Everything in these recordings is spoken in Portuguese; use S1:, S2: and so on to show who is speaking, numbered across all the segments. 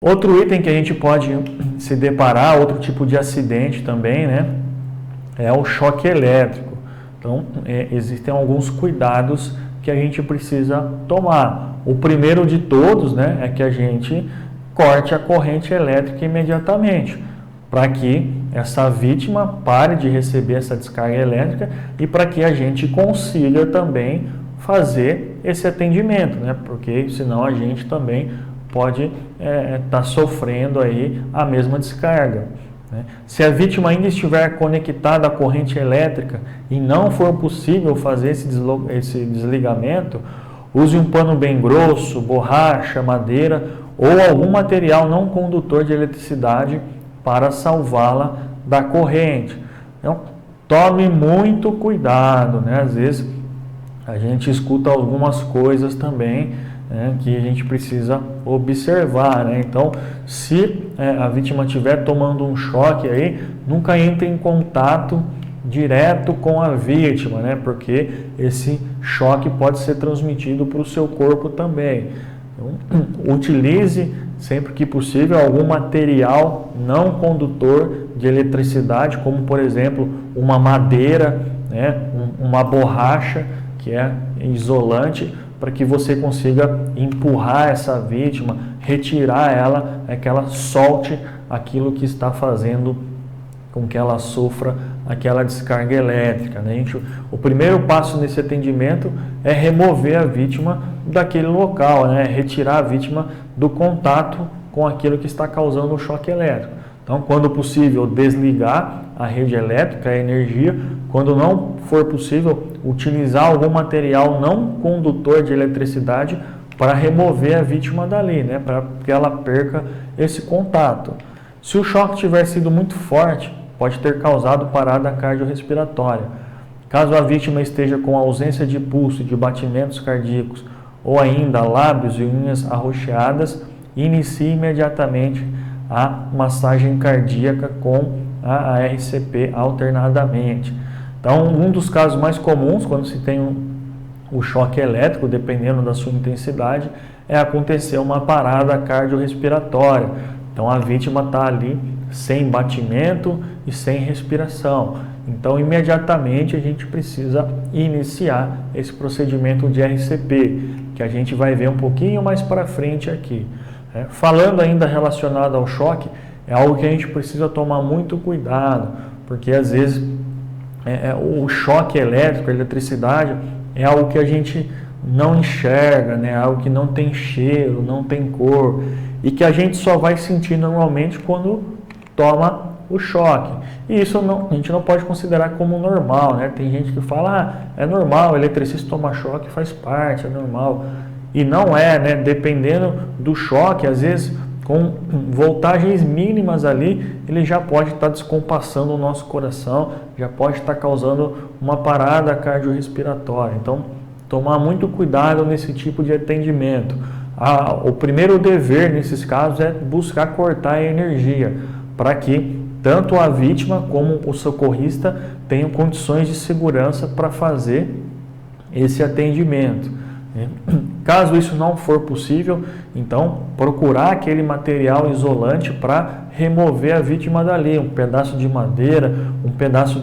S1: Outro item que a gente pode se deparar, outro tipo de acidente também, né, é o choque elétrico. Então, existem alguns cuidados que a gente precisa tomar. O primeiro de todos, né, é que a gente corte a corrente elétrica imediatamente, para que essa vítima pare de receber essa descarga elétrica e para que a gente consiga também fazer esse atendimento, né, porque senão a gente também pode estar sofrendo aí a mesma descarga. Né? Se a vítima ainda estiver conectada à corrente elétrica e não for possível fazer esse desligamento, use um pano bem grosso, borracha, madeira ou algum material não condutor de eletricidade para salvá-la da corrente. Então, tome muito cuidado, né? Às vezes a gente escuta algumas coisas também, né, que a gente precisa observar, né? Então, se a vítima estiver tomando um choque aí, nunca entre em contato direto com a vítima, né? Porque esse choque pode ser transmitido para o seu corpo também. Então, utilize sempre que possível algum material não condutor de eletricidade, como por exemplo uma madeira, né? Uma borracha que é isolante, para que você consiga empurrar essa vítima, retirar ela, que ela solte aquilo que está fazendo com que ela sofra aquela descarga elétrica. Né? O primeiro passo nesse atendimento é remover a vítima daquele local, né? Retirar a vítima do contato com aquilo que está causando o choque elétrico. Então, quando possível, desligar a rede elétrica, a energia. Quando não for possível, utilizar algum material não condutor de eletricidade para remover a vítima dali, né? Para que ela perca esse contato. Se o choque tiver sido muito forte, pode ter causado parada cardiorrespiratória. Caso a vítima esteja com ausência de pulso e de batimentos cardíacos ou ainda lábios e unhas arroxeadas, inicie imediatamente a massagem cardíaca com a RCP alternadamente. Então, um dos casos mais comuns quando se tem o choque elétrico, dependendo da sua intensidade, é acontecer uma parada cardiorrespiratória. Então, a vítima está ali sem batimento e sem respiração. Então, imediatamente a gente precisa iniciar esse procedimento de RCP, que a gente vai ver um pouquinho mais para frente aqui. Falando ainda relacionado ao choque, é algo que a gente precisa tomar muito cuidado, porque às vezes o choque elétrico, a eletricidade, é algo que a gente não enxerga, né? Algo que não tem cheiro, não tem cor, e que a gente só vai sentir normalmente quando toma o choque. E isso a gente não pode considerar como normal, né? Tem gente que fala, é normal, o eletricista tomar choque faz parte, é normal. E não é, né? Dependendo do choque, às vezes com voltagens mínimas ali, ele já pode estar descompassando o nosso coração, já pode estar causando uma parada cardiorrespiratória. Então, tomar muito cuidado nesse tipo de atendimento. O primeiro dever nesses casos é buscar cortar a energia, para que tanto a vítima como o socorrista tenham condições de segurança para fazer esse atendimento. Caso isso não for possível, então procurar aquele material isolante para remover a vítima dali, um pedaço de madeira, um pedaço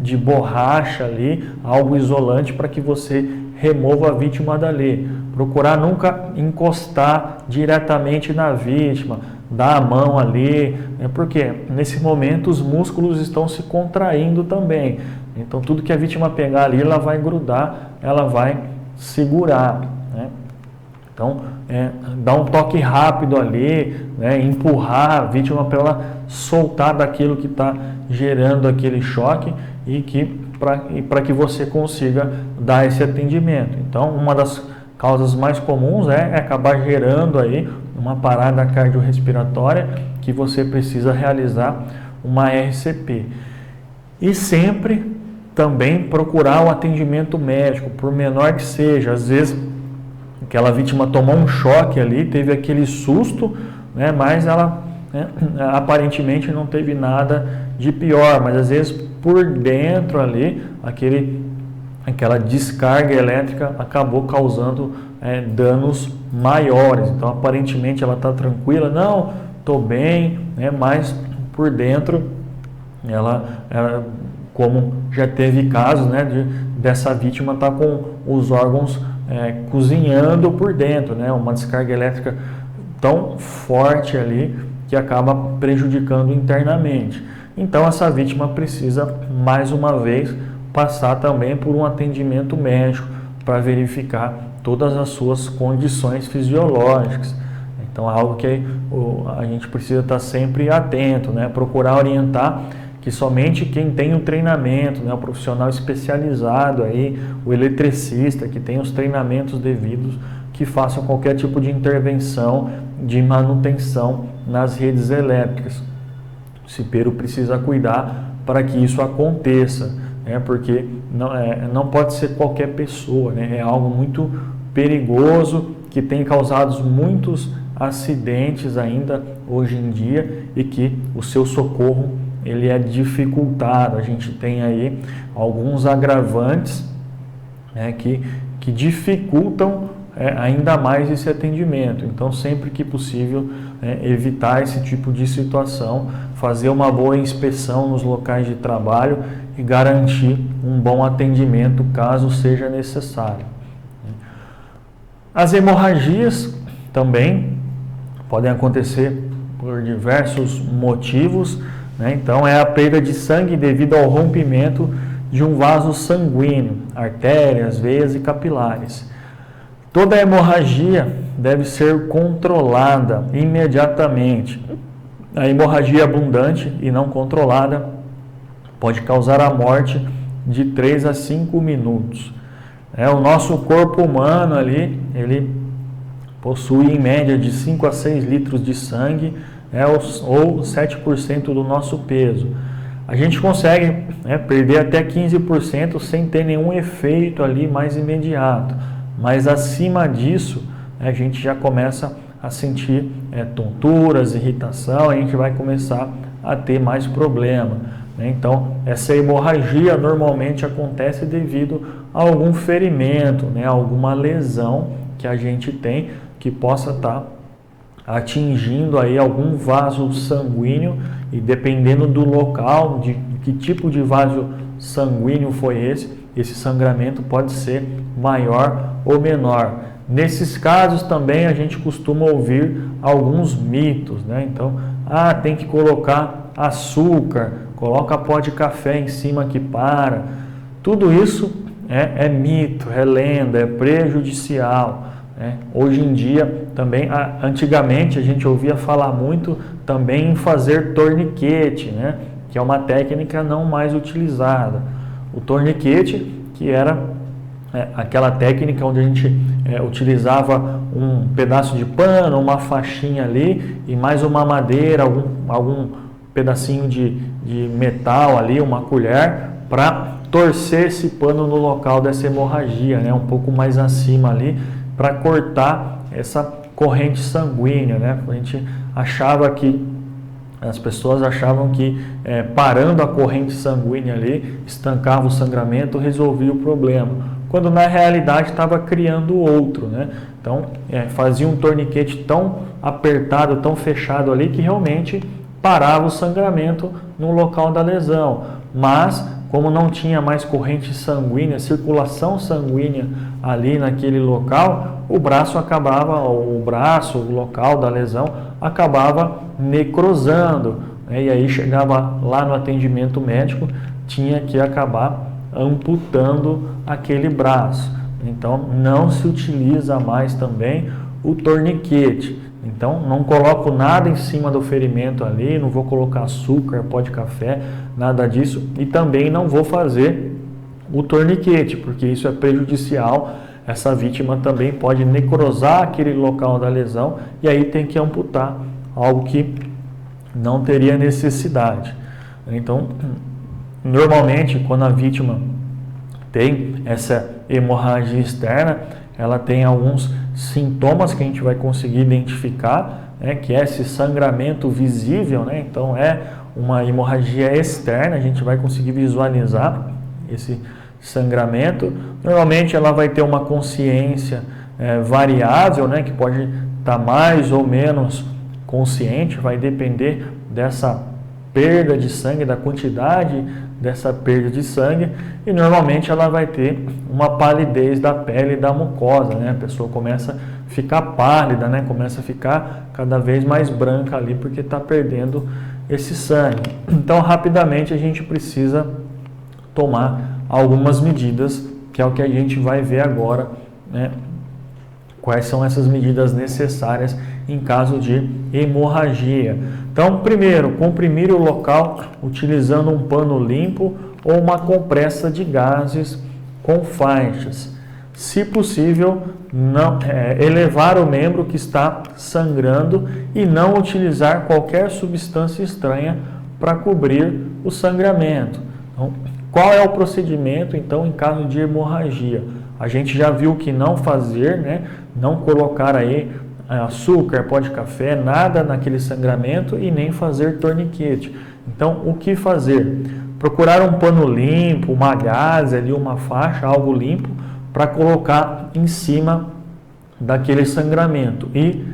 S1: de borracha ali, algo isolante para que você remova a vítima dali. Procurar nunca encostar diretamente na vítima, dar a mão ali, porque nesse momento os músculos estão se contraindo também. Então tudo que a vítima pegar ali, ela vai grudar, ela vai segurar, né? Então, dar um toque rápido ali, né? Empurrar a vítima para ela soltar daquilo que está gerando aquele choque e para que você consiga dar esse atendimento. Então, uma das causas mais comuns é acabar gerando aí uma parada cardiorrespiratória que você precisa realizar uma RCP. E sempre também procurar o atendimento médico, por menor que seja. Às vezes, aquela vítima tomou um choque ali, teve aquele susto, né, mas ela aparentemente não teve nada de pior, mas às vezes por dentro ali, aquela descarga elétrica acabou causando danos maiores. Então, aparentemente ela está tranquila, não, estou bem, né? Mas por dentro, ela como já teve casos, né, dessa vítima estar com os órgãos cozinhando por dentro, né? Uma descarga elétrica tão forte ali que acaba prejudicando internamente. Então essa vítima precisa mais uma vez passar também por um atendimento médico para verificar todas as suas condições fisiológicas. Então é algo que a gente precisa estar sempre atento, né? Procurar orientar que somente quem tem o treinamento, né, o profissional especializado aí, o eletricista que tem os treinamentos devidos, que façam qualquer tipo de intervenção de manutenção nas redes elétricas. O cipeiro precisa cuidar para que isso aconteça, né, porque não pode ser qualquer pessoa, né, é algo muito perigoso que tem causado muitos acidentes ainda hoje em dia e que o seu socorro ele é dificultado. A gente tem aí alguns agravantes, né, que dificultam ainda mais esse atendimento. Então, sempre que possível, evitar esse tipo de situação, fazer uma boa inspeção nos locais de trabalho e garantir um bom atendimento caso seja necessário. As hemorragias também podem acontecer por diversos motivos, né? Então, é a perda de sangue devido ao rompimento de um vaso sanguíneo, artérias, veias e capilares. Toda hemorragia deve ser controlada imediatamente. A hemorragia abundante e não controlada pode causar a morte de 3 a 5 minutos. O nosso corpo humano ali, ele possui em média de 5 a 6 litros de sangue, ou 7% do nosso peso. A gente consegue perder até 15% sem ter nenhum efeito ali mais imediato, mas acima disso a gente já começa a sentir tonturas, irritação, a gente vai começar a ter mais problema. Então, essa hemorragia normalmente acontece devido a algum ferimento, alguma lesão que a gente tem que possa estar atingindo aí algum vaso sanguíneo, e dependendo do local, de que tipo de vaso sanguíneo foi esse sangramento pode ser maior ou menor. Nesses casos também a gente costuma ouvir alguns mitos, né? Então, tem que colocar açúcar, coloca pó de café em cima que para. Tudo isso é mito, é lenda, é prejudicial. Hoje em dia também, antigamente a gente ouvia falar muito também em fazer torniquete, né? Que é uma técnica não mais utilizada. O torniquete, que era aquela técnica onde a gente utilizava um pedaço de pano, uma faixinha ali e mais uma madeira, algum pedacinho de metal ali, uma colher, para torcer esse pano no local dessa hemorragia, né? Um pouco mais acima ali, para cortar essa corrente sanguínea, né? As pessoas achavam que parando a corrente sanguínea ali, estancava o sangramento, resolvia o problema, quando na realidade estava criando outro, né? Então, fazia um torniquete tão apertado, tão fechado ali, que realmente parava o sangramento no local da lesão, mas como não tinha mais corrente sanguínea, circulação sanguínea ali naquele local, o local da lesão acabava necrosando, e aí chegava lá no atendimento médico, tinha que acabar amputando aquele braço. Então, não se utiliza mais também o torniquete. Então, não coloco nada em cima do ferimento ali, não vou colocar açúcar, pó de café, nada disso. E também não vou fazer o torniquete, porque isso é prejudicial. Essa vítima também pode necrosar aquele local da lesão e aí tem que amputar, algo que não teria necessidade. Então, normalmente, quando a vítima tem essa hemorragia externa, ela tem alguns sintomas que a gente vai conseguir identificar, que é esse sangramento visível, né? Então é uma hemorragia externa, a gente vai conseguir visualizar esse sangramento. Normalmente ela vai ter uma consciência variável, né? Que pode estar mais ou menos consciente, vai depender dessa perda de sangue, da quantidade dessa perda de sangue, e normalmente ela vai ter uma palidez da pele e da mucosa, né? A pessoa começa a ficar pálida, né? Começa a ficar cada vez mais branca ali porque está perdendo esse sangue. Então, rapidamente a gente precisa tomar algumas medidas, que é o que a gente vai ver agora, né? Quais são essas medidas necessárias em caso de hemorragia. Então, primeiro, comprimir o local utilizando um pano limpo ou uma compressa de gases com faixas. Se possível, elevar o membro que está sangrando e não utilizar qualquer substância estranha para cobrir o sangramento. Então, qual é o procedimento, então, em caso de hemorragia? A gente já viu que não fazer, né? Não colocar aí açúcar, pó de café, nada naquele sangramento e nem fazer torniquete. Então, o que fazer? Procurar um pano limpo, uma gaze ali, uma faixa, algo limpo, para colocar em cima daquele sangramento e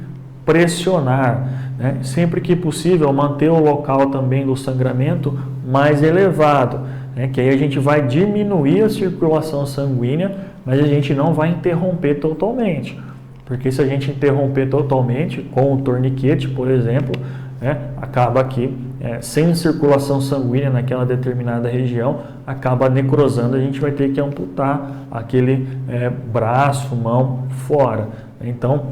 S1: pressionar, né? Sempre que possível, manter o local também do sangramento mais elevado, né? Que aí a gente vai diminuir a circulação sanguínea, mas a gente não vai interromper totalmente. Porque se a gente interromper totalmente com o torniquete, por exemplo, né, acaba que sem circulação sanguínea naquela determinada região, acaba necrosando, a gente vai ter que amputar aquele braço, mão fora. Então,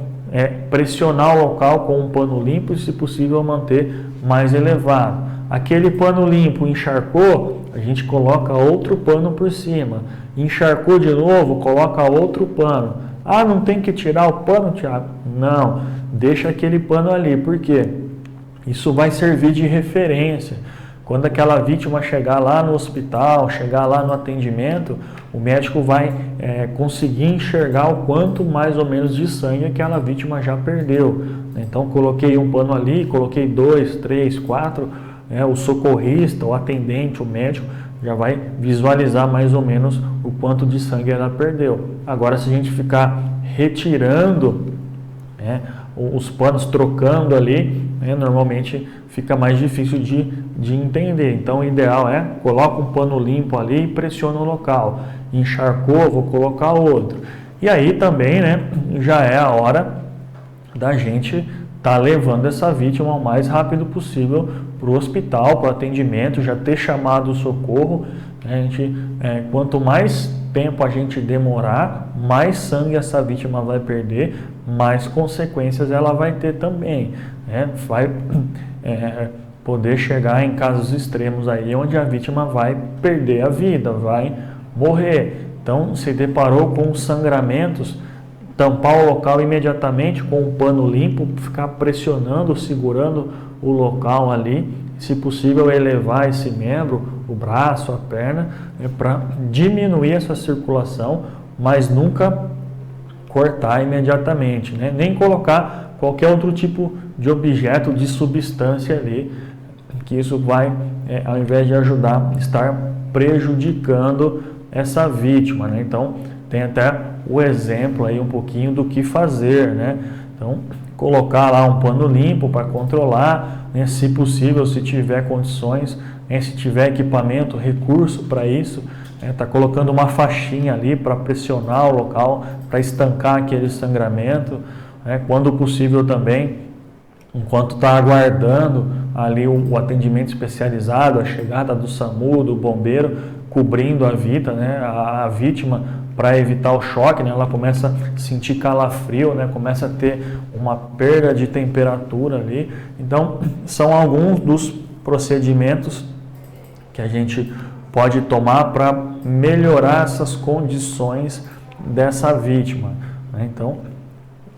S1: pressionar o local com um pano limpo e, se possível, manter mais elevado. Aquele pano limpo encharcou, a gente coloca outro pano por cima. Encharcou de novo, coloca outro pano. Ah, não tem que tirar o pano, Tiago? Não, deixa aquele pano ali. Por quê? Isso vai servir de referência. Quando aquela vítima chegar lá no hospital, chegar lá no atendimento, o médico vai conseguir enxergar o quanto mais ou menos de sangue aquela vítima já perdeu. Então, coloquei um pano ali, coloquei 2, 3, 4, o socorrista, o atendente, o médico, já vai visualizar mais ou menos o quanto de sangue ela perdeu. Agora, se a gente ficar retirando os panos, trocando ali, normalmente fica mais difícil de entender. Então, o ideal é coloca um pano limpo ali e pressiona o local. Encharcou, vou colocar outro. E aí também, já é a hora da gente estar levando essa vítima o mais rápido possível para o hospital, para o atendimento, já ter chamado o socorro. Quanto mais tempo a gente demorar, mais sangue essa vítima vai perder, mais consequências ela vai ter também. Vai poder chegar em casos extremos aí, onde a vítima vai perder a vida, vai morrer. Então, se deparou com sangramentos, tampar o local imediatamente com um pano limpo, ficar pressionando, segurando o local ali, se possível elevar esse membro, o braço, a perna, para diminuir essa circulação, mas nunca cortar imediatamente, nem colocar qualquer outro tipo de objeto, de substância ali, que isso vai, ao invés de ajudar, estar prejudicando essa vítima, Então, tem até o exemplo aí um pouquinho do que fazer, Então, colocar lá um pano limpo para controlar, se possível, se tiver condições, se tiver equipamento, recurso para isso, tá colocando uma faixinha ali para pressionar o local, para estancar aquele sangramento, quando possível também, enquanto está aguardando ali o atendimento especializado, a chegada do SAMU, do bombeiro, cobrindo a vida, a vítima, para evitar o choque, ela começa a sentir calafrio, começa a ter uma perda de temperatura ali. Então, são alguns dos procedimentos que a gente pode tomar para melhorar essas condições dessa vítima. Então,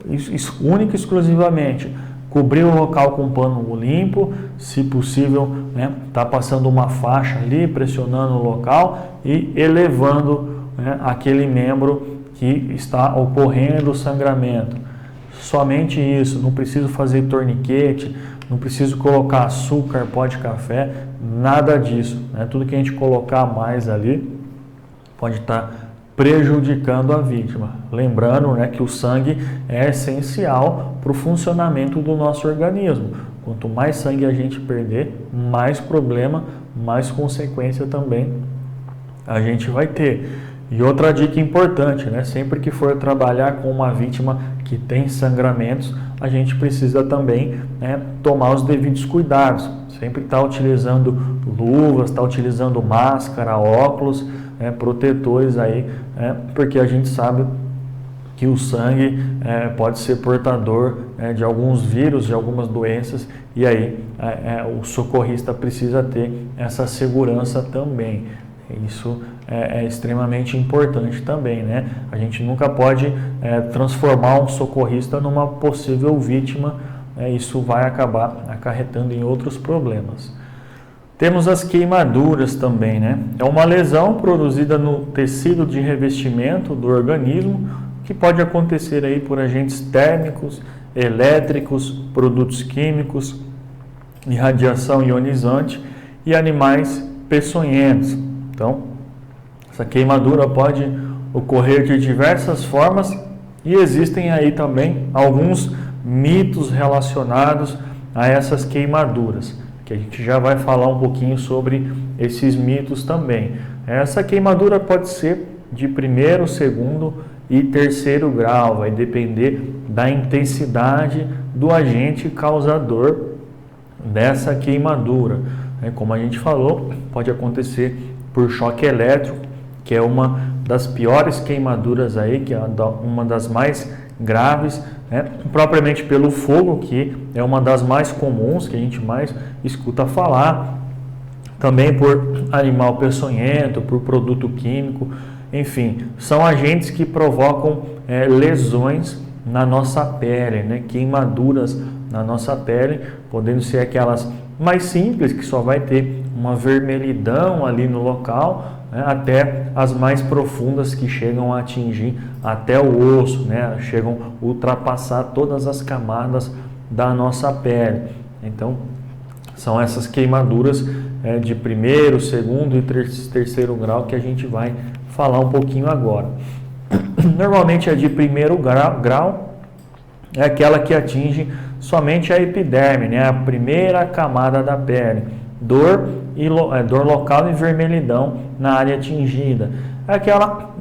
S1: isso única e exclusivamente, cobrir o local com pano limpo, se possível, tá passando uma faixa ali, pressionando o local e elevando aquele membro que está ocorrendo o sangramento. Somente isso, não preciso fazer torniquete, não preciso colocar açúcar, pó de café, nada disso. Tudo que a gente colocar mais ali pode estar prejudicando a vítima. Lembrando, né, que o sangue é essencial para o funcionamento do nosso organismo. Quanto mais sangue a gente perder, mais problema, mais consequência também a gente vai ter. E outra dica importante, né, sempre que for trabalhar com uma vítima que tem sangramentos, a gente precisa também, né, tomar os devidos cuidados. Sempre estar utilizando luvas, estar utilizando máscara, óculos, protetores aí, porque a gente sabe que o sangue pode ser portador de alguns vírus, de algumas doenças, e aí o socorrista precisa ter essa segurança também. Isso é extremamente importante também, né? A gente nunca pode transformar um socorrista numa possível vítima, isso vai acabar acarretando em outros problemas. Temos as queimaduras também, né? É uma lesão produzida no tecido de revestimento do organismo, que pode acontecer aí por agentes térmicos, elétricos, produtos químicos, irradiação ionizante e animais peçonhentos. Então, essa queimadura pode ocorrer de diversas formas e existem aí também alguns mitos relacionados a essas queimaduras, que a gente já vai falar um pouquinho sobre esses mitos também. Essa queimadura pode ser de primeiro, segundo e terceiro grau, vai depender da intensidade do agente causador dessa queimadura. Como a gente falou, pode acontecer por choque elétrico, que é uma das piores queimaduras aí, que é uma das mais graves, propriamente pelo fogo, que é uma das mais comuns, que a gente mais escuta falar, também por animal peçonhento, por produto químico, enfim, são agentes que provocam lesões na nossa pele, né? Queimaduras na nossa pele, podendo ser aquelas mais simples, que só vai ter uma vermelhidão ali no local, né? Até as mais profundas, que chegam a atingir até o osso, né? Chegam a ultrapassar todas as camadas da nossa pele. Então, são essas queimaduras de primeiro, segundo e terceiro grau que a gente vai falar um pouquinho agora. Normalmente a de primeiro grau é aquela que atinge somente a epiderme, né? A primeira camada da pele. Dor local e vermelhidão na área atingida. É aquela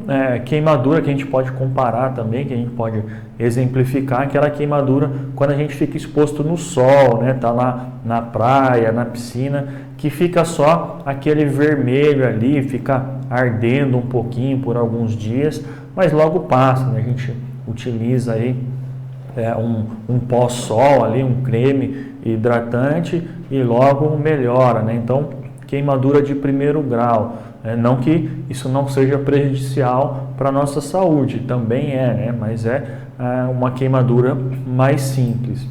S1: queimadura que a gente pode comparar também, que a gente pode exemplificar, aquela queimadura quando a gente fica exposto no sol, né? Tá lá na praia, na piscina, que fica só aquele vermelho ali, fica ardendo um pouquinho por alguns dias, mas logo passa, né? A gente utiliza aí um pós-sol ali, um creme hidratante e logo melhora, né? Então, queimadura de primeiro grau, não que isso não seja prejudicial para a nossa saúde, também né? Mas é uma queimadura mais simples.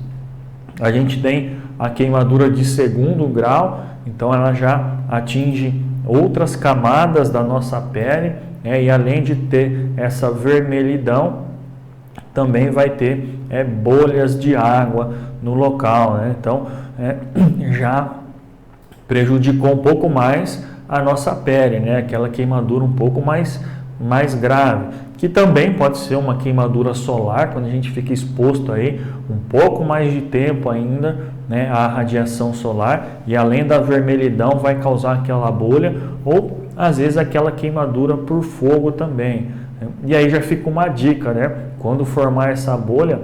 S1: A gente tem a queimadura de segundo grau, então ela já atinge outras camadas da nossa pele, e além de ter essa vermelhidão, também vai ter bolhas de água no local, né? Então já prejudicou um pouco mais a nossa pele, né? Aquela queimadura um pouco mais grave, que também pode ser uma queimadura solar, quando a gente fica exposto aí um pouco mais de tempo ainda, né, à radiação solar, e além da vermelhidão vai causar aquela bolha, ou às vezes aquela queimadura por fogo também. E aí já fica uma dica, né? Quando formar essa bolha,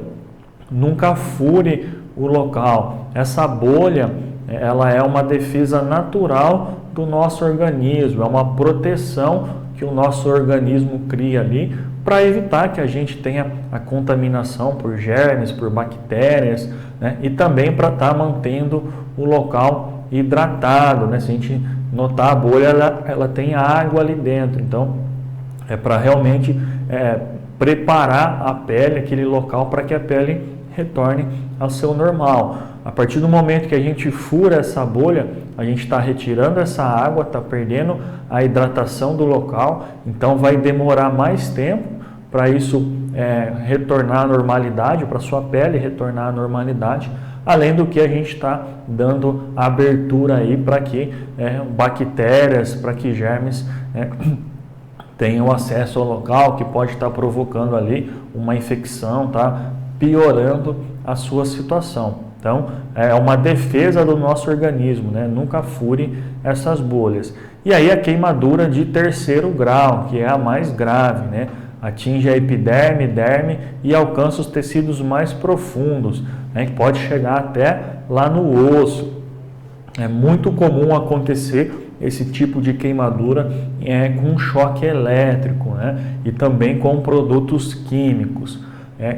S1: nunca fure o local. Essa bolha, ela é uma defesa natural do nosso organismo, é uma proteção que o nosso organismo cria ali para evitar que a gente tenha a contaminação por germes, por bactérias, né? E também para estar mantendo o local hidratado, né? Se a gente notar a bolha, ela tem água ali dentro, então é para realmente preparar a pele, aquele local, para que a pele retorne ao seu normal. A partir do momento que a gente fura essa bolha, a gente está retirando essa água, está perdendo a hidratação do local, então vai demorar mais tempo para isso retornar à normalidade, para a sua pele retornar à normalidade, além do que a gente está dando abertura aí para que bactérias, para que germes tenham acesso ao local, que pode estar provocando ali uma infecção, tá? Piorando a sua situação. Então, é uma defesa do nosso organismo, né? Nunca fure essas bolhas. E aí a queimadura de terceiro grau, que é a mais grave, né? Atinge a epiderme, derme e alcança os tecidos mais profundos, né? Que pode chegar até lá no osso. É muito comum acontecer esse tipo de queimadura com choque elétrico, né? E também com produtos químicos.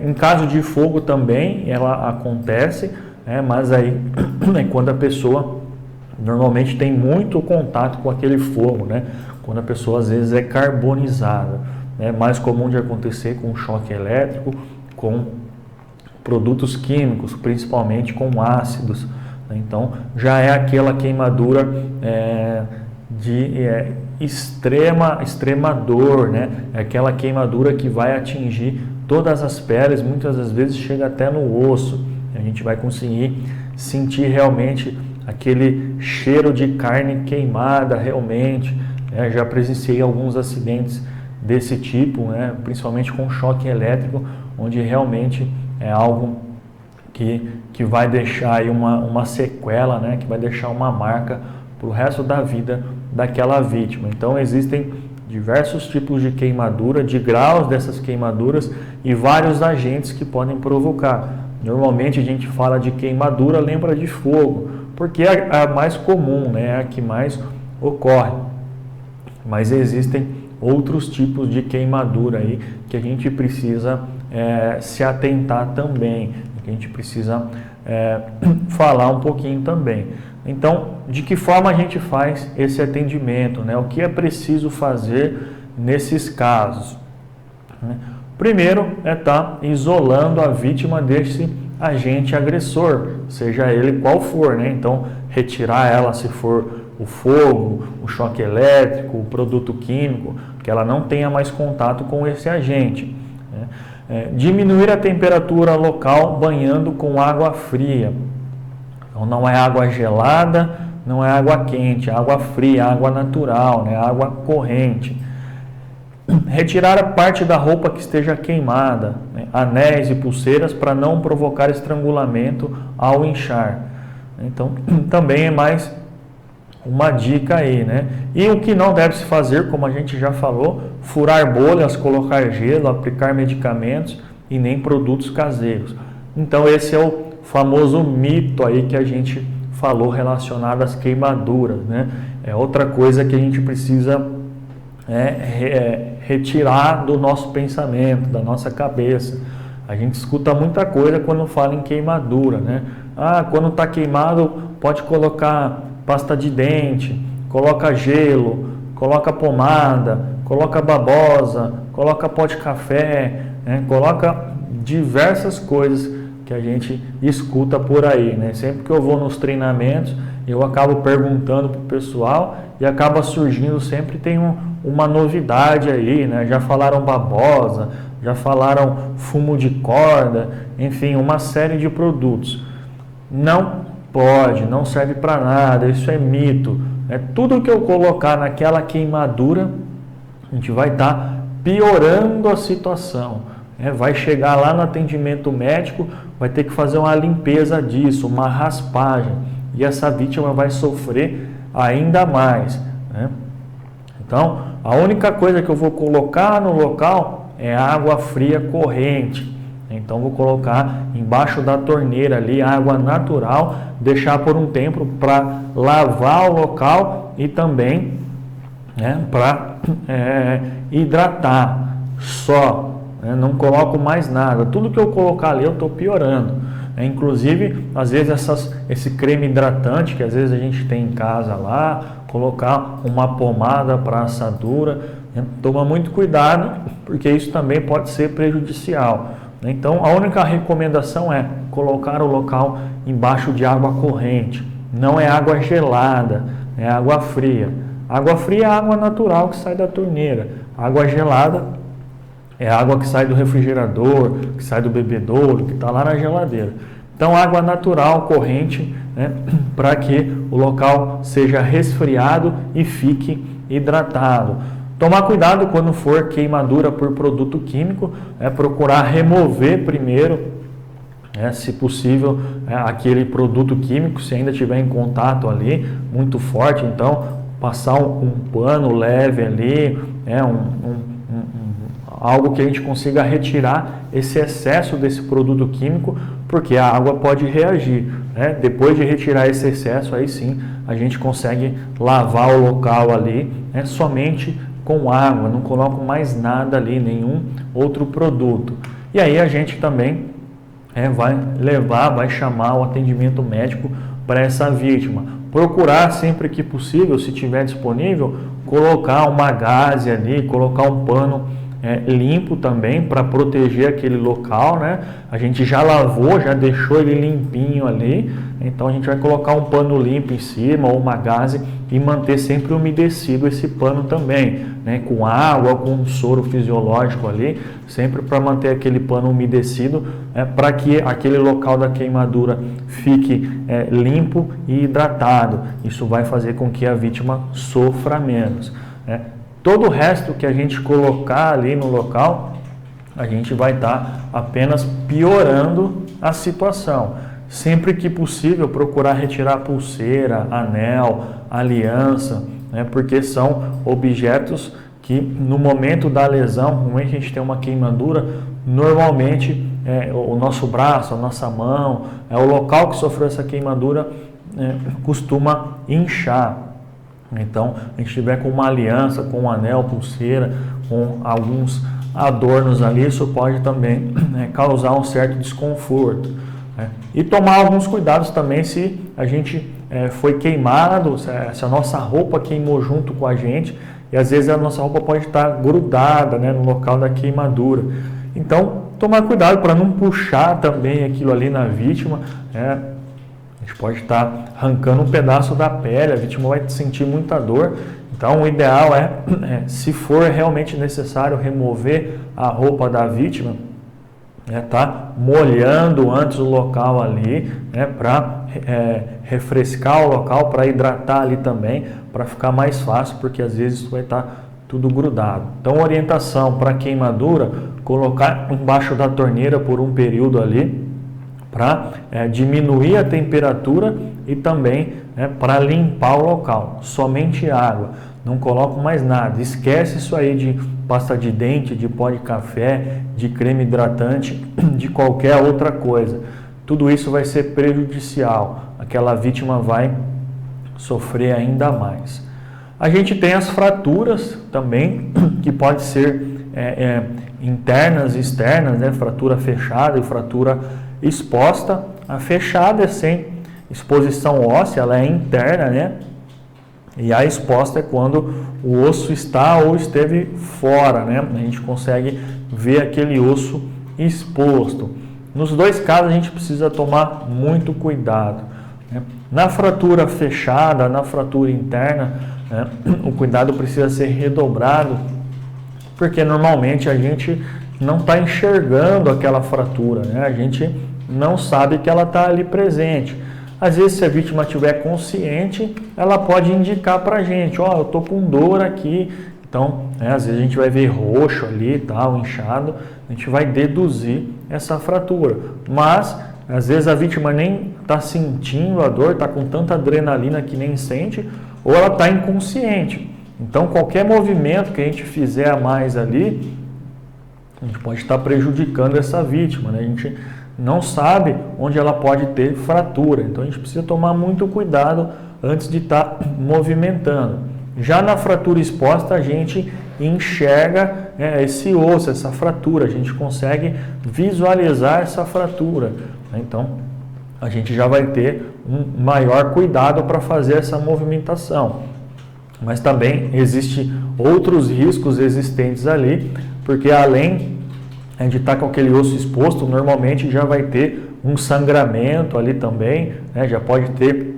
S1: Em caso de fogo também ela acontece, mas aí é quando a pessoa normalmente tem muito contato com aquele fogo, né? Quando a pessoa às vezes é carbonizada. É mais comum de acontecer com choque elétrico, com produtos químicos, principalmente com ácidos. Então já é aquela queimadura de extrema dor, né? É aquela queimadura que vai atingir todas as peles, muitas das vezes chega até no osso. A gente vai conseguir sentir realmente aquele cheiro de carne queimada realmente. Já presenciei alguns acidentes desse tipo, né? Principalmente com choque elétrico, onde realmente é algo que vai deixar aí uma sequela, né? Que vai deixar uma marca para o resto da vida daquela vítima. Então existem diversos tipos de queimadura, de graus dessas queimaduras e vários agentes que podem provocar. Normalmente a gente fala de queimadura, lembra de fogo, porque é a mais comum, né? É a que mais ocorre. Mas existem outros tipos de queimadura aí que a gente precisa se atentar também, que a gente precisa falar um pouquinho também. Então, de que forma a gente faz esse atendimento, né? O que é preciso fazer nesses casos? Primeiro é estar isolando a vítima desse agente agressor, seja ele qual for, né? Então, retirar ela se for o fogo, o choque elétrico, o produto químico, que ela não tenha mais contato com esse agente. Diminuir a temperatura local banhando com água fria. Então, não é água gelada, não é água quente, é água fria, água natural, né? Água corrente. Retirar a parte da roupa que esteja queimada, né? Anéis e pulseiras para não provocar estrangulamento ao inchar. Então, também é mais uma dica aí, né? E o que não deve se fazer, como a gente já falou, furar bolhas, colocar gelo, aplicar medicamentos e nem produtos caseiros. Então esse é o famoso mito aí que a gente falou relacionado às queimaduras, né? É outra coisa que a gente precisa retirar do nosso pensamento, da nossa cabeça. A gente escuta muita coisa quando fala em queimadura, né? Quando está queimado pode colocar pasta de dente, coloca gelo, coloca pomada, coloca babosa, coloca pó de café, né? Coloca diversas coisas que a gente escuta por aí, né? Sempre que eu vou nos treinamentos, eu acabo perguntando para o pessoal e acaba surgindo, sempre tem uma novidade aí, né? Já falaram babosa, já falaram fumo de corda, enfim, uma série de produtos. Não pode, não serve para nada, isso é mito. Tudo que eu colocar naquela queimadura, a gente vai estar piorando a situação. Vai chegar lá no atendimento médico, vai ter que fazer uma limpeza disso, uma raspagem, e essa vítima vai sofrer ainda mais, né? Então, a única coisa que eu vou colocar no local é água fria corrente. Então, vou colocar embaixo da torneira ali água natural, deixar por um tempo para lavar o local e também para hidratar só. Não coloco mais nada. Tudo que eu colocar ali eu estou piorando. Inclusive, às vezes esse creme hidratante que às vezes a gente tem em casa lá, colocar uma pomada para assadura, toma muito cuidado, porque isso também pode ser prejudicial. Então, a única recomendação é colocar o local embaixo de água corrente. Não é água gelada, é água fria. Água fria é água natural que sai da torneira. Água gelada é água que sai do refrigerador, que sai do bebedouro, que está lá na geladeira. Então, água natural, corrente, né, para que o local seja resfriado e fique hidratado. Tomar cuidado quando for queimadura por produto químico, procurar remover primeiro, se possível, aquele produto químico, se ainda estiver em contato ali, muito forte, então passar um pano leve ali, algo que a gente consiga retirar esse excesso desse produto químico, porque a água pode reagir. Depois de retirar esse excesso, aí sim a gente consegue lavar o local ali, somente com água, não coloco mais nada ali, nenhum outro produto. E aí a gente também vai chamar o atendimento médico para essa vítima. Procurar sempre que possível, se tiver disponível, colocar uma gaze ali, colocar um pano limpo também para proteger aquele local, né? A gente já lavou, já deixou ele limpinho ali, então a gente vai colocar um pano limpo em cima ou uma gaze e manter sempre umedecido esse pano também, né? Com água, com um soro fisiológico ali, sempre para manter aquele pano umedecido, para que aquele local da queimadura fique limpo e hidratado. Isso vai fazer com que a vítima sofra menos, né? Todo o resto que a gente colocar ali no local, a gente vai estar apenas piorando a situação. Sempre que possível, procurar retirar pulseira, anel, aliança, né, porque são objetos que no momento da lesão, no momento que a gente tem uma queimadura, normalmente o nosso braço, a nossa mão, o local que sofreu essa queimadura costuma inchar. Então, a gente tiver com uma aliança, com um anel, pulseira, com alguns adornos ali, isso pode também causar um certo desconforto. E tomar alguns cuidados também se a gente foi queimado, se a nossa roupa queimou junto com a gente, e às vezes a nossa roupa pode estar grudada, no local da queimadura. Então, tomar cuidado para não puxar também aquilo ali na vítima. A gente pode estar arrancando um pedaço da pele, a vítima vai sentir muita dor. Então, o ideal se for realmente necessário remover a roupa da vítima, tá molhando antes o local ali, para refrescar o local, para hidratar ali também, para ficar mais fácil, porque às vezes isso vai estar tudo grudado. Então, orientação para queimadura, colocar embaixo da torneira por um período ali, para diminuir a temperatura e também para limpar o local. Somente água, não coloco mais nada. Esquece isso aí de pasta de dente, de pó de café, de creme hidratante, de qualquer outra coisa. Tudo isso vai ser prejudicial. Aquela vítima vai sofrer ainda mais. A gente tem as fraturas também, que pode ser internas e externas, fratura fechada e fratura exposta. A fechada é sem exposição óssea, ela é interna, e a exposta é quando o osso está ou esteve fora, a gente consegue ver aquele osso exposto. Nos dois casos a gente precisa tomar muito cuidado. Na fratura fechada, na fratura interna, o cuidado precisa ser redobrado, porque normalmente a gente não está enxergando aquela fratura, a gente não sabe que ela está ali presente. Às vezes, se a vítima estiver consciente, ela pode indicar para a gente, eu estou com dor aqui. Então, às vezes a gente vai ver roxo ali, inchado, a gente vai deduzir essa fratura. Mas, às vezes a vítima nem está sentindo a dor, está com tanta adrenalina que nem sente, ou ela está inconsciente. Então, qualquer movimento que a gente fizer a mais ali, a gente pode estar prejudicando essa vítima, A gente não sabe onde ela pode ter fratura. Então, a gente precisa tomar muito cuidado antes de estar movimentando. Já na fratura exposta, a gente enxerga esse osso, essa fratura. A gente consegue visualizar essa fratura. Então, a gente já vai ter um maior cuidado para fazer essa movimentação. Mas também existem outros riscos existentes ali, porque além de estar com aquele osso exposto, normalmente já vai ter um sangramento ali também, já pode ter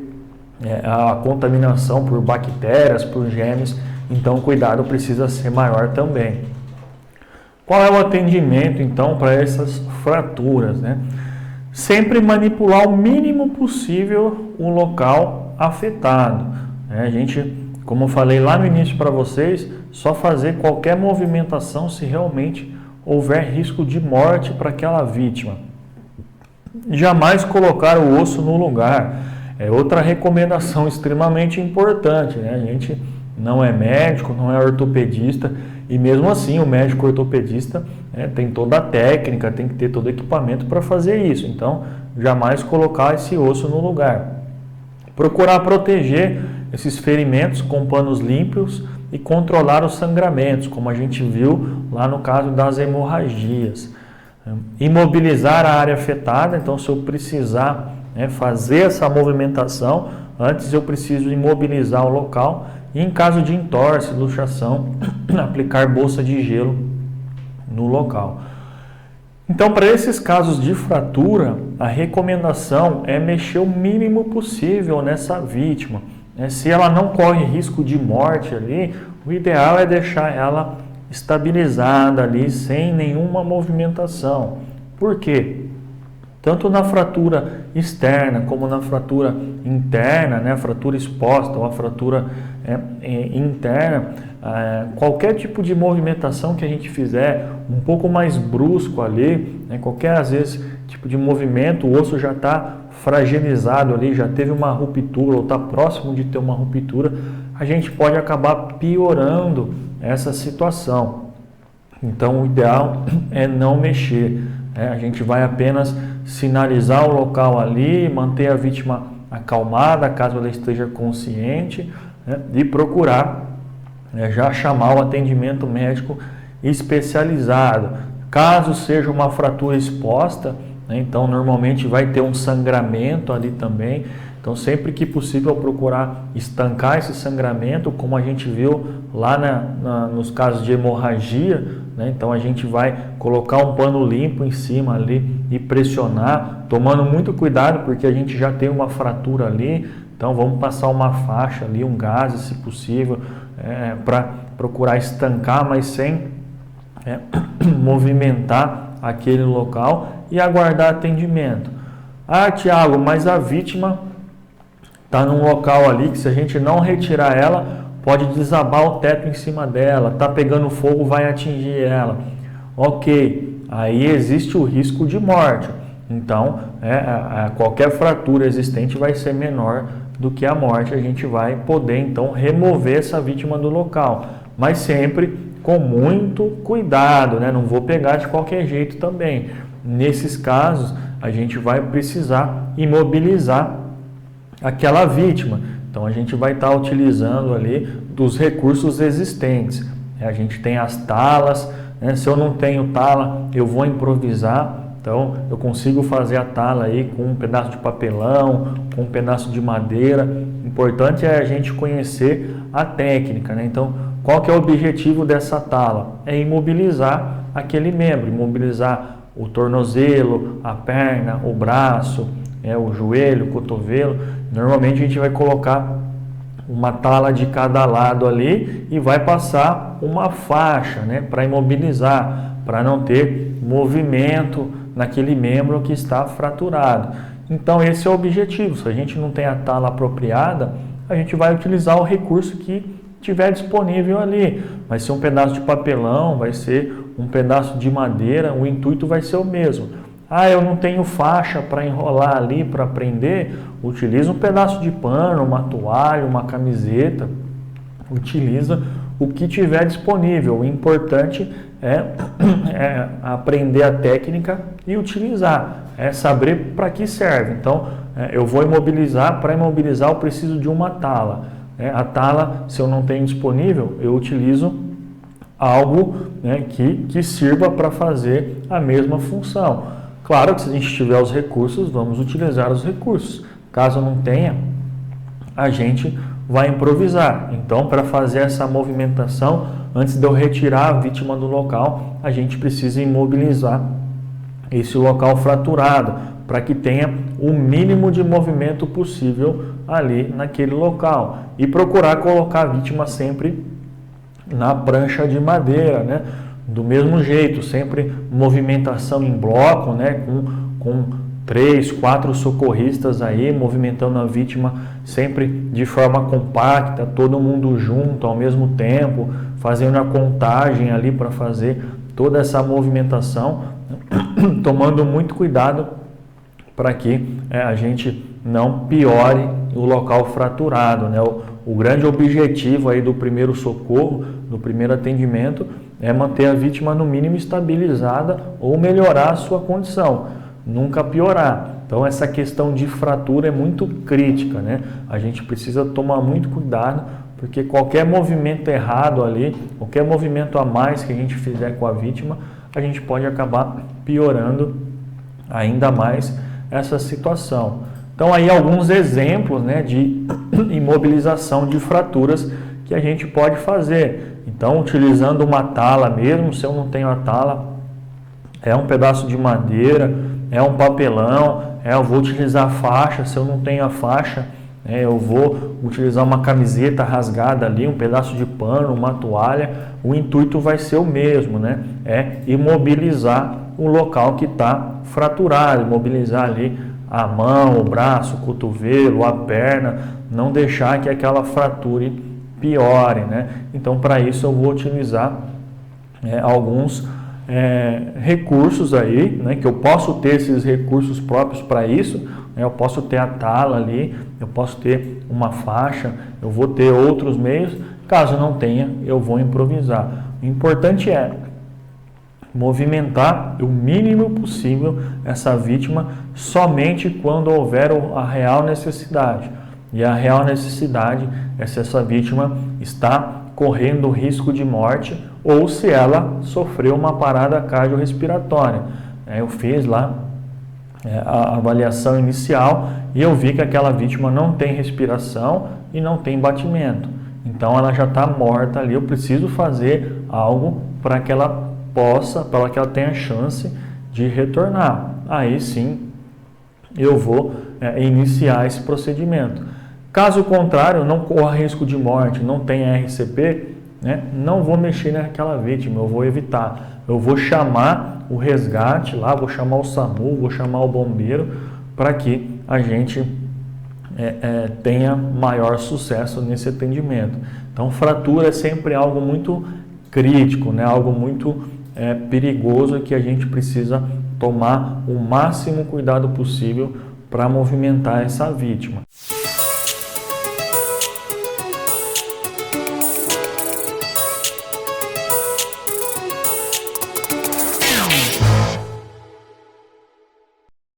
S1: a contaminação por bactérias, por germes, então o cuidado precisa ser maior também. Qual é o atendimento então para essas fraturas? Sempre manipular o mínimo possível o local afetado. A gente como eu falei lá no início para vocês, só fazer qualquer movimentação se realmente houver risco de morte para aquela vítima. Jamais colocar o osso no lugar. É outra recomendação extremamente importante, né? A gente não é médico, não é ortopedista, e mesmo assim o médico ortopedista tem toda a técnica, tem que ter todo o equipamento para fazer isso. Então, jamais colocar esse osso no lugar. Procurar proteger esses ferimentos com panos limpos e controlar os sangramentos, como a gente viu lá no caso das hemorragias. Imobilizar a área afetada, então se eu precisar fazer essa movimentação, antes eu preciso imobilizar o local e em caso de entorse, luxação, aplicar bolsa de gelo no local. Então, para esses casos de fratura, a recomendação é mexer o mínimo possível nessa vítima. Se ela não corre risco de morte ali, o ideal é deixar ela estabilizada ali, sem nenhuma movimentação. Por quê? Tanto na fratura externa como na fratura interna, né, a fratura exposta ou a fratura interna, qualquer tipo de movimentação que a gente fizer um pouco mais brusco ali, qualquer às vezes tipo de movimento, o osso já está fragilizado ali, já teve uma ruptura ou está próximo de ter uma ruptura, a gente pode acabar piorando essa situação. Então o ideal é não mexer, a gente vai apenas sinalizar o local ali, manter a vítima acalmada caso ela esteja consciente, e procurar já chamar o atendimento médico especializado. Caso seja uma fratura exposta, então normalmente vai ter um sangramento ali também, então sempre que possível procurar estancar esse sangramento, como a gente viu lá nos casos de hemorragia, então a gente vai colocar um pano limpo em cima ali e pressionar, tomando muito cuidado porque a gente já tem uma fratura ali, então vamos passar uma faixa ali, um gás se possível, para procurar estancar, mas sem movimentar aquele local e aguardar atendimento. Ah, Tiago, mas a vítima está num local ali que se a gente não retirar ela, pode desabar o teto em cima dela, está pegando fogo, vai atingir ela. Ok, aí existe o risco de morte. Então, qualquer fratura existente vai ser menor do que a morte. A gente vai poder, então, remover essa vítima do local. Mas sempre com muito cuidado, né? Não vou pegar de qualquer jeito também. Nesses casos, a gente vai precisar imobilizar aquela vítima. Então, a gente vai estar utilizando ali dos recursos existentes. A gente tem as talas, né? Se eu não tenho tala, eu vou improvisar. Então, eu consigo fazer a tala aí com um pedaço de papelão, com um pedaço de madeira. O importante é a gente conhecer a técnica, né? Então, qual que é o objetivo dessa tala? É imobilizar aquele membro, imobilizar o tornozelo, a perna, o braço, o joelho, o cotovelo. Normalmente a gente vai colocar uma tala de cada lado ali e vai passar uma faixa, né, para imobilizar, para não ter movimento naquele membro que está fraturado. Então esse é o objetivo. Se a gente não tem a tala apropriada, a gente vai utilizar o recurso que tiver disponível ali. Vai ser um pedaço de papelão, vai ser um pedaço de madeira, o intuito vai ser o mesmo. Ah, eu não tenho faixa para enrolar ali, para prender, utiliza um pedaço de pano, uma toalha, uma camiseta, utiliza o que tiver disponível. O importante é aprender a técnica e utilizar, saber para que serve. Então, eu vou imobilizar, para imobilizar eu preciso de uma tala. A tala, se eu não tenho disponível, eu utilizo algo, né, que sirva para fazer a mesma função. Claro que se a gente tiver os recursos, vamos utilizar os recursos. Caso não tenha, a gente vai improvisar. Então, para fazer essa movimentação, antes de eu retirar a vítima do local, a gente precisa imobilizar esse local fraturado, para que tenha o mínimo de movimento possível ali naquele local. E procurar colocar a vítima sempre na prancha de madeira, né? Do mesmo jeito, sempre movimentação em bloco, né? Com 3, 4 socorristas aí, movimentando a vítima sempre de forma compacta, todo mundo junto ao mesmo tempo, fazendo a contagem ali para fazer toda essa movimentação, tomando muito cuidado para que a gente não piore o local fraturado, né? O grande objetivo aí do primeiro socorro, do primeiro atendimento, é manter a vítima no mínimo estabilizada ou melhorar a sua condição, nunca piorar. Então essa questão de fratura é muito crítica, né? A gente precisa tomar muito cuidado, porque qualquer movimento errado ali, qualquer movimento a mais que a gente fizer com a vítima, a gente pode acabar piorando ainda mais essa situação. Então aí alguns exemplos, né, de imobilização de fraturas que a gente pode fazer. Então, utilizando uma tala mesmo, se eu não tenho a tala, é um pedaço de madeira, é um papelão, eu vou utilizar a faixa, se eu não tenho a faixa, eu vou utilizar uma camiseta rasgada ali, um pedaço de pano, uma toalha, o intuito vai ser o mesmo, né? É imobilizar o local que está fraturado, imobilizar ali a mão, o braço, o cotovelo, a perna, não deixar que aquela fratura piore, né? Então, para isso eu vou utilizar alguns recursos aí, né? Que eu posso ter esses recursos próprios para isso, né? Eu posso ter a tala ali, eu posso ter uma faixa, eu vou ter outros meios. Caso não tenha, eu vou improvisar. O importante é movimentar o mínimo possível essa vítima somente quando houver a real necessidade. E a real necessidade é se essa vítima está correndo risco de morte ou se ela sofreu uma parada cardiorrespiratória. Eu fiz lá a avaliação inicial e eu vi que aquela vítima não tem respiração e não tem batimento. Então ela já está morta ali, eu preciso fazer algo para que ela para que ela tenha chance de retornar. Aí sim eu vou iniciar esse procedimento. Caso contrário, não corra risco de morte, não tenha RCP, né, não vou mexer naquela vítima, eu vou evitar. Eu vou chamar o resgate lá, vou chamar o SAMU, vou chamar o bombeiro para que a gente tenha maior sucesso nesse atendimento. Então, fratura é sempre algo muito crítico, né, algo muito perigoso que a gente precisa tomar o máximo cuidado possível para movimentar essa vítima.